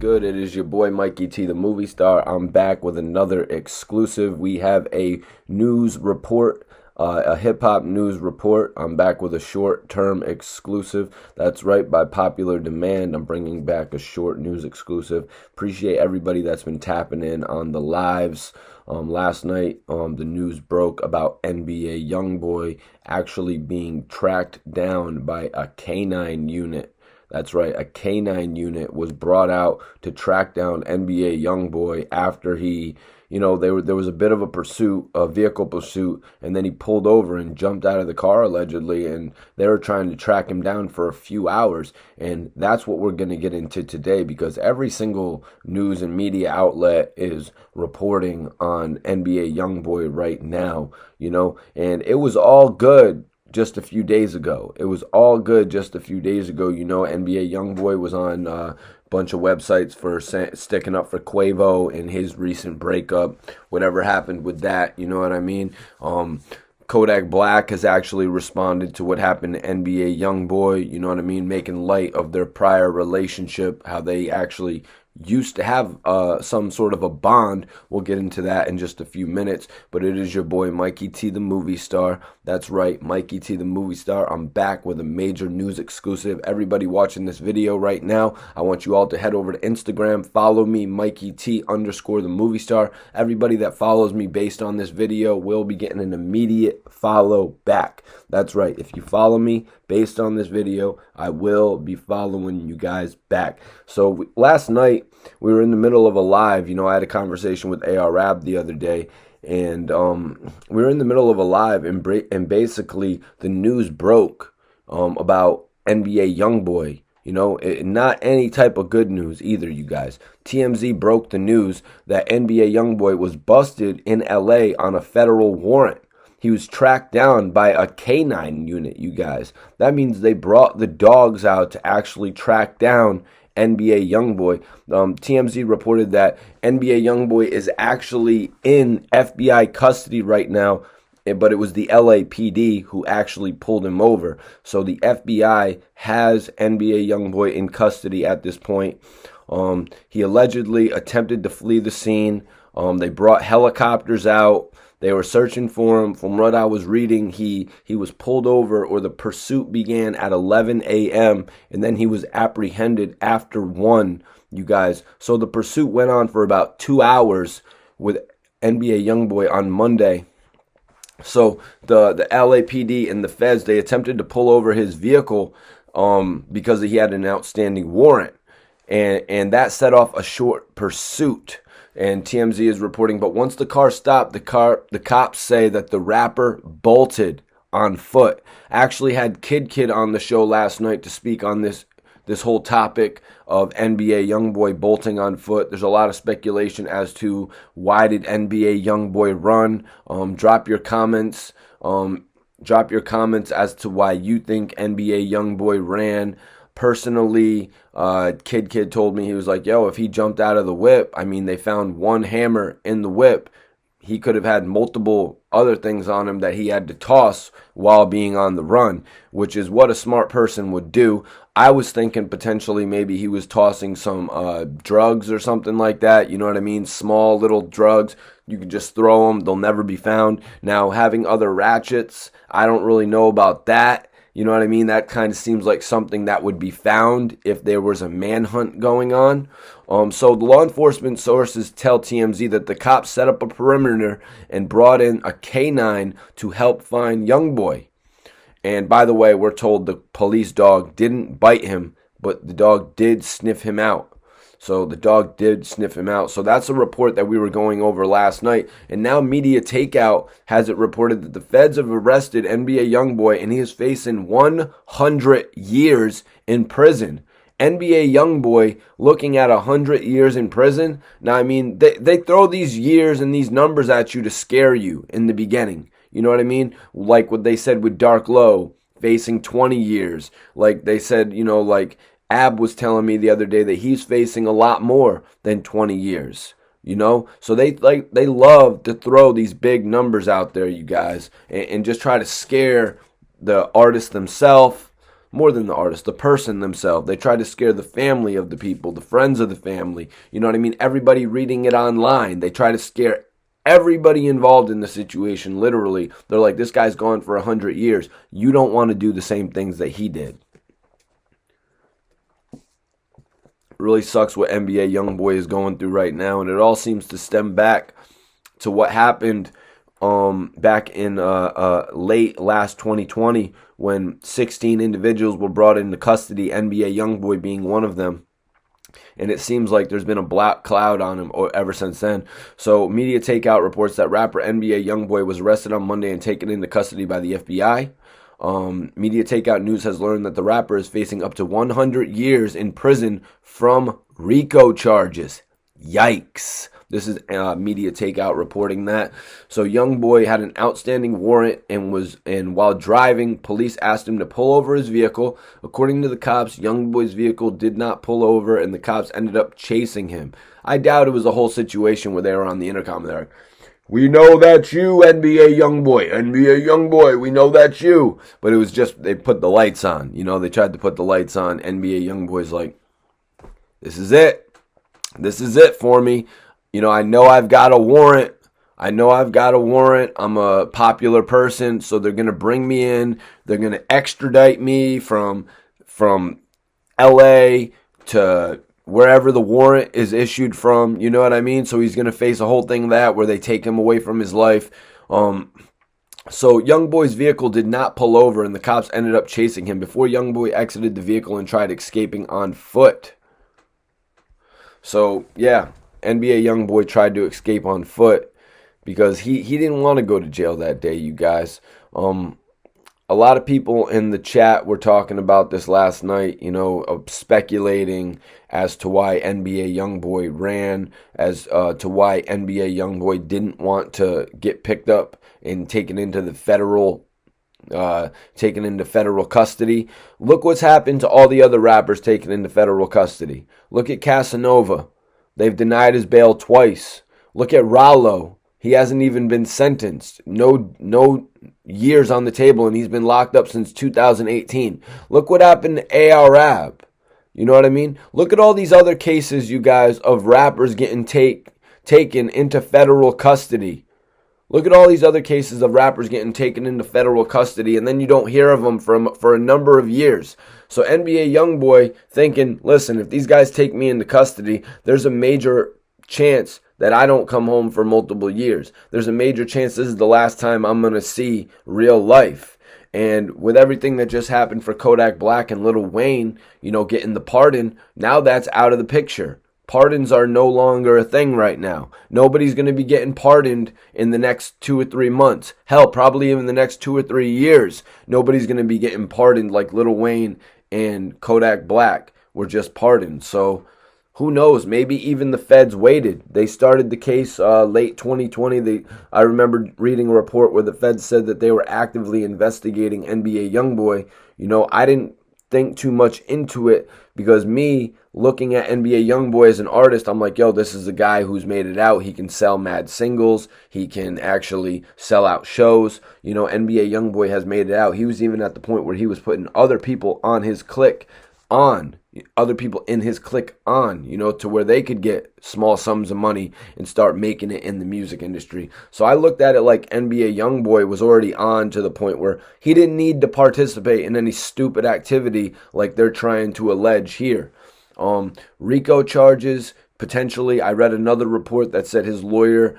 good? It is your boy Mikey T, the movie star. I'm back with another exclusive. We have a news report, a hip-hop news report. I'm back with a short-term exclusive. That's right, by popular demand, I'm bringing back a short news exclusive. Appreciate everybody that's been tapping in on the lives. Last night, the news broke about NBA YoungBoy actually being tracked down by a canine unit. That's right, a canine unit was brought out to track down NBA YoungBoy after he, there was a bit of a pursuit, a vehicle pursuit, and then he pulled over and jumped out of the car allegedly, and they were trying to track him down for a few hours. And that's what we're going to get into today, because every single news and media outlet is reporting on NBA YoungBoy right now, and it was all good just a few days ago. It was all good just a few days ago. NBA YoungBoy was on a bunch of websites for sticking up for Quavo in his recent breakup. Whatever happened with that, you know what I mean? Kodak Black has actually responded to what happened to NBA YoungBoy, you know what I mean? Making light of their prior relationship, how they actually used to have some sort of a bond. We'll get into that in just a few minutes, but it is your boy Mikey T, the movie star. That's right, Mikey T, the movie star. I'm back with a major news exclusive. Everybody watching this video right now, I want you all to head over to Instagram, follow me, Mikey T _ the movie star. Everybody that follows me based on this video will be getting an immediate follow back. That's right, if you follow me based on this video, I will be following you guys back. So last night, we were in the middle of a live. I had a conversation with AR Rab the other day, and we were in the middle of a live, and basically the news broke about NBA YoungBoy. Not any type of good news either, you guys. TMZ broke the news that NBA YoungBoy was busted in LA on a federal warrant. He was tracked down by a canine unit, you guys. That means they brought the dogs out to actually track down NBA YoungBoy. TMZ reported that NBA YoungBoy is actually in FBI custody right now, but it was the LAPD who actually pulled him over. So the FBI has NBA YoungBoy in custody at this point. He allegedly attempted to flee the scene. They brought helicopters out. They were searching for him. From what I was reading, he was pulled over, or the pursuit began at 11 a.m., and then he was apprehended after 1, you guys. So the pursuit went on for about 2 hours with NBA YoungBoy on Monday. So the LAPD and the feds, they attempted to pull over his vehicle because he had an outstanding warrant, and that set off a short pursuit. And TMZ is reporting, but once the car stopped, the cops say that the rapper bolted on foot. Actually had Kid on the show last night to speak on this whole topic of NBA YoungBoy bolting on foot. There's a lot of speculation as to why did NBA YoungBoy run. Drop your comments. Drop your comments as to why you think NBA YoungBoy ran. Personally, Kid told me, he was like, yo, if he jumped out of the whip, they found one hammer in the whip. He could have had multiple other things on him that he had to toss while being on the run, which is what a smart person would do. I was thinking potentially maybe he was tossing some drugs or something like that. You know what I mean? Small little drugs. You can just throw them. They'll never be found. Now, having other ratchets, I don't really know about that. You know what I mean? That kind of seems like something that would be found if there was a manhunt going on. So the law enforcement sources tell TMZ that the cops set up a perimeter and brought in a canine to help find YoungBoy. And by the way, we're told the police dog didn't bite him, but the dog did sniff him out. So the dog did sniff him out. So that's a report that we were going over last night. And now Media Takeout has it reported that the feds have arrested NBA YoungBoy, and he is facing 100 years in prison. NBA YoungBoy looking at 100 years in prison. Now, they throw these years and these numbers at you to scare you in the beginning. You know what I mean? Like what they said with Dark Low, facing 20 years. Like they said, Ab was telling me the other day that he's facing a lot more than 20 years, So they love to throw these big numbers out there, you guys, and just try to scare the artists themselves, more than the artist, the person themselves. They tried to scare the family of the people, the friends of the family. You know what I mean? Everybody reading it online. They try to scare everybody involved in the situation, literally. They're like, this guy's gone for 100 years. You don't want to do the same things that he did. Really sucks what NBA YoungBoy is going through right now, and it all seems to stem back to what happened back in late last 2020 when 16 individuals were brought into custody, NBA YoungBoy being one of them. And it seems like there's been a black cloud on him ever since then. So Media Takeout reports that rapper NBA YoungBoy was arrested on Monday and taken into custody by the FBI. Media Takeout News has learned that the rapper is facing up to 100 years in prison from RICO charges. Yikes. This is Media Takeout reporting that. So YoungBoy had an outstanding warrant and while driving, police asked him to pull over his vehicle. According to the cops, YoungBoy's vehicle did not pull over and the cops ended up chasing him. I doubt it was a whole situation where they were on the intercom there. We know that's you, NBA YoungBoy. NBA YoungBoy, we know that's you. But it was just, they put the lights on. You know, they tried to put the lights on. NBA YoungBoy's like, this is it. This is it for me. You know I've got a warrant. I'm a popular person, so they're going to bring me in. They're going to extradite me from LA to wherever the warrant is issued from. You know what I mean? So he's going to face a whole thing where they take him away from his life. So YoungBoy's vehicle did not pull over, and the cops ended up chasing him before YoungBoy exited the vehicle and tried escaping on foot. So, yeah, NBA YoungBoy tried to escape on foot because he didn't want to go to jail that day, you guys. A lot of people in the chat were talking about this last night, speculating as to why NBA YoungBoy ran, as to why NBA YoungBoy didn't want to get picked up and taken into federal custody. Look what's happened to all the other rappers taken into federal custody. Look at Casanova. They've denied his bail twice. Look at Rollo. He hasn't even been sentenced. No years on the table, and he's been locked up since 2018. Look what happened to Arab. You know what I mean? Look at all these other cases, you guys, of rappers getting taken into federal custody. Look at all these other cases of rappers getting taken into federal custody, and then you don't hear of them for a number of years. So NBA YoungBoy thinking, listen, if these guys take me into custody, there's a major chance that I don't come home for multiple years. There's a major chance this is the last time I'm going to see real life. And with everything that just happened for Kodak Black and Lil Wayne, getting the pardon, now that's out of the picture. Pardons are no longer a thing right now. Nobody's going to be getting pardoned in the next 2 or 3 months. Hell, probably even the next 2 or 3 years. Nobody's going to be getting pardoned like Lil Wayne and Kodak Black were just pardoned. So who knows? Maybe even the feds waited. They started the case late 2020. I remember reading a report where the feds said that they were actively investigating NBA YoungBoy. I didn't think too much into it because me looking at NBA YoungBoy as an artist, I'm like, yo, this is a guy who's made it out. He can sell mad singles. He can actually sell out shows. NBA YoungBoy has made it out. He was even at the point where he was putting other people in his clique on, to where they could get small sums of money and start making it in the music industry. So I looked at it like NBA YoungBoy was already on to the point where he didn't need to participate in any stupid activity like they're trying to allege here. RICO charges, potentially. I read another report that said his lawyer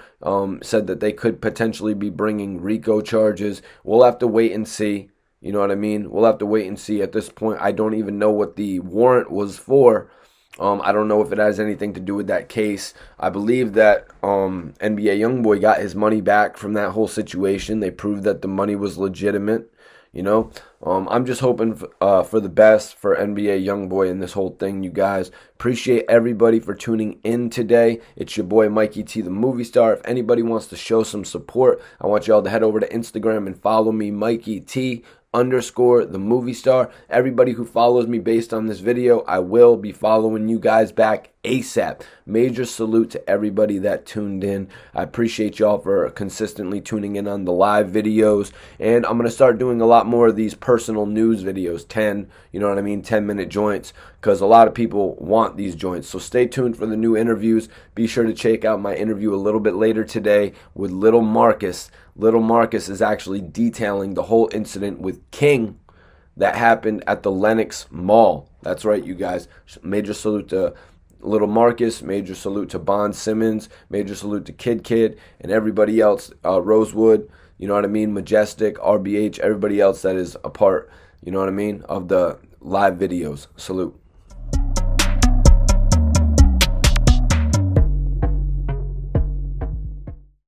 said that they could potentially be bringing RICO charges. We'll have to wait and see. You know what I mean? We'll have to wait and see. At this point, I don't even know what the warrant was for. I don't know if it has anything to do with that case. I believe that NBA YoungBoy got his money back from that whole situation. They proved that the money was legitimate. I'm just hoping for the best for NBA YoungBoy in this whole thing, you guys. Appreciate everybody for tuning in today. It's your boy Mikey T, the movie star. If anybody wants to show some support, I want y'all to head over to Instagram and follow me, Mikey T _ the movie star. Everybody who follows me based on this video, I will be following you guys back ASAP. Major salute to everybody that tuned in. I appreciate y'all for consistently tuning in on the live videos. And I'm going to start doing a lot more of these personal news videos, 10, you know what I mean, 10-minute joints, because a lot of people want these joints. So stay tuned for the new interviews. Be sure to check out my interview a little bit later today with Little Marcus. Little Marcus is actually detailing the whole incident with King that happened at the Lenox Mall. That's right, you guys. Major salute to Little Marcus, major salute to Bond Simmons, major salute to Kid and everybody else, Rosewood, you know what I mean, Majestic, RBH, everybody else that is a part, you know what I mean, of the live videos. Salute.